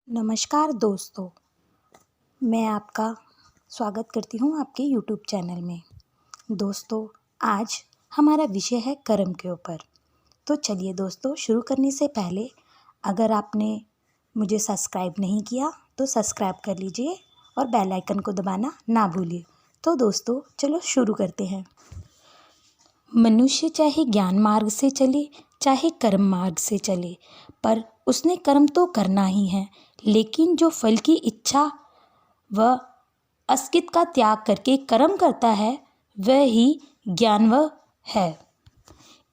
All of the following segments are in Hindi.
नमस्कार दोस्तों, मैं आपका स्वागत करती हूँ आपके यूट्यूब चैनल में। दोस्तों, आज हमारा विषय है कर्म के ऊपर। तो चलिए दोस्तों, शुरू करने से पहले अगर आपने मुझे सब्सक्राइब नहीं किया तो सब्सक्राइब कर लीजिए और बेल आइकन को दबाना ना भूलिए। तो दोस्तों, चलो शुरू करते हैं। मनुष्य चाहे ज्ञान मार्ग से चले चाहे कर्म मार्ग से चले, पर उसने कर्म तो करना ही है। लेकिन जो फल की इच्छा व अस्तित्व का त्याग करके कर्म करता है, वह ही ज्ञानवह है।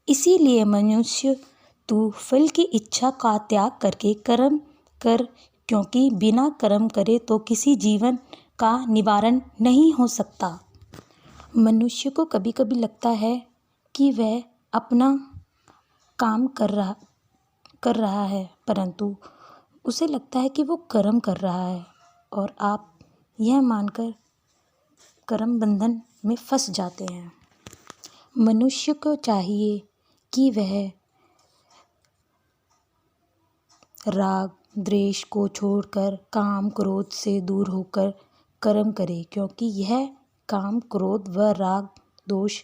इसीलिए मनुष्य, तू फल की इच्छा का त्याग करके कर्म कर, क्योंकि बिना कर्म करे तो किसी जीवन का निवारण नहीं हो सकता। मनुष्य को कभी कभी लगता है कि वह अपना काम कर रहा है, परंतु उसे लगता है कि वो कर्म कर रहा है, और आप यह मानकर कर्म बंधन में फंस जाते हैं। मनुष्य को चाहिए कि वह राग द्वेष को छोड़कर काम क्रोध से दूर होकर कर्म करे, क्योंकि यह काम क्रोध व राग दोष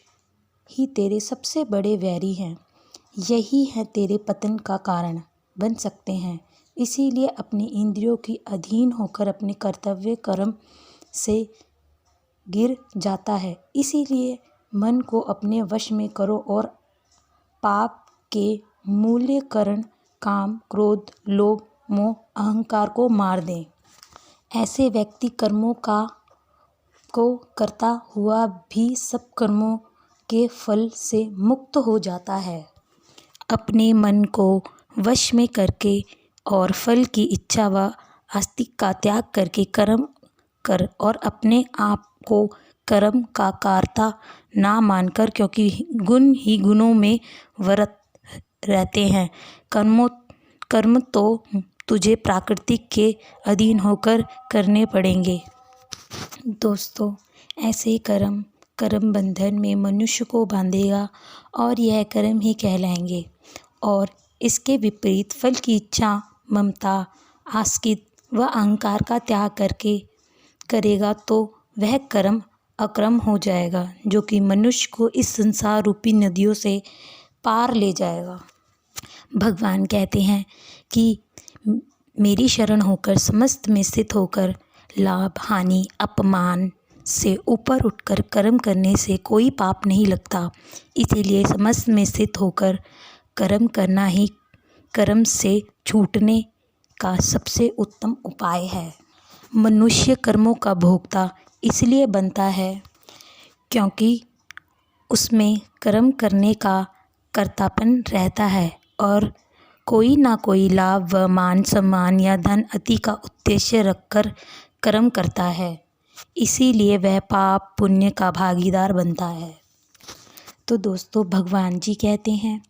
ही तेरे सबसे बड़े वैरी हैं। यही है तेरे पतन का कारण बन सकते हैं। इसीलिए अपनी इंद्रियों की अधीन होकर अपने कर्तव्य कर्म से गिर जाता है। इसीलिए मन को अपने वश में करो और पाप के मूल्य कारण काम क्रोध लोभ मोह अहंकार को मार दें। ऐसे व्यक्ति कर्मों को करता हुआ भी सब कर्मों के फल से मुक्त हो जाता है। अपने मन को वश में करके और फल की इच्छा व आस्तिक का त्याग करके कर्म कर, और अपने आप को कर्म का कर्ता ना मानकर, क्योंकि गुण ही गुणों में वर्त रहते हैं। कर्म तो तुझे प्राकृतिक के अधीन होकर करने पड़ेंगे। दोस्तों, ऐसे कर्म बंधन में मनुष्य को बांधेगा और यह कर्म ही कहलाएंगे। और इसके विपरीत फल की इच्छा, ममता, आसक्ति व अहंकार का त्याग करके करेगा तो वह कर्म अकर्म हो जाएगा, जो कि मनुष्य को इस संसार रूपी नदियों से पार ले जाएगा। भगवान कहते हैं कि मेरी शरण होकर समस्त में स्थित होकर लाभ हानि अपमान से ऊपर उठकर कर्म करने से कोई पाप नहीं लगता। इसीलिए समस्त में स्थित होकर कर्म करना ही कर्म से छूटने का सबसे उत्तम उपाय है। मनुष्य कर्मों का भोक्ता इसलिए बनता है क्योंकि उसमें कर्म करने का कर्तापन रहता है, और कोई ना कोई लाभ व मान सम्मान या धन आदि का उद्देश्य रखकर कर्म करता है। इसीलिए वह पाप पुण्य का भागीदार बनता है। तो दोस्तों, भगवान जी कहते हैं,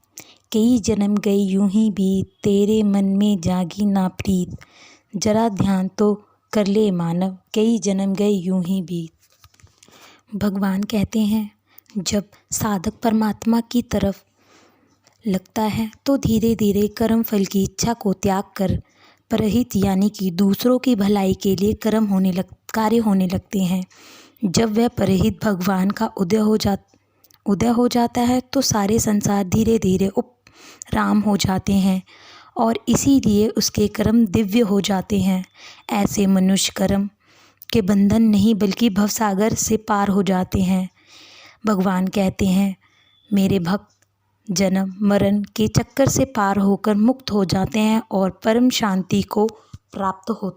कई जन्म गए यूं ही बीत, तेरे मन में जागी ना प्रीत। जरा ध्यान तो कर ले मानव, कई जन्म गए यूं ही बीत। भगवान कहते हैं, जब साधक परमात्मा की तरफ लगता है तो धीरे धीरे कर्म फल की इच्छा को त्याग कर परहित यानी कि दूसरों की भलाई के लिए कार्य होने लगते हैं। जब वह परहित भगवान का उदय हो जाता है तो सारे संसार धीरे धीरे उपराम हो जाते हैं, और इसीलिए उसके कर्म दिव्य हो जाते हैं। ऐसे मनुष्य कर्म के बंधन नहीं बल्कि भवसागर से पार हो जाते हैं। भगवान कहते हैं, मेरे भक्त जन्म मरण के चक्कर से पार होकर मुक्त हो जाते हैं और परम शांति को प्राप्त होते हैं।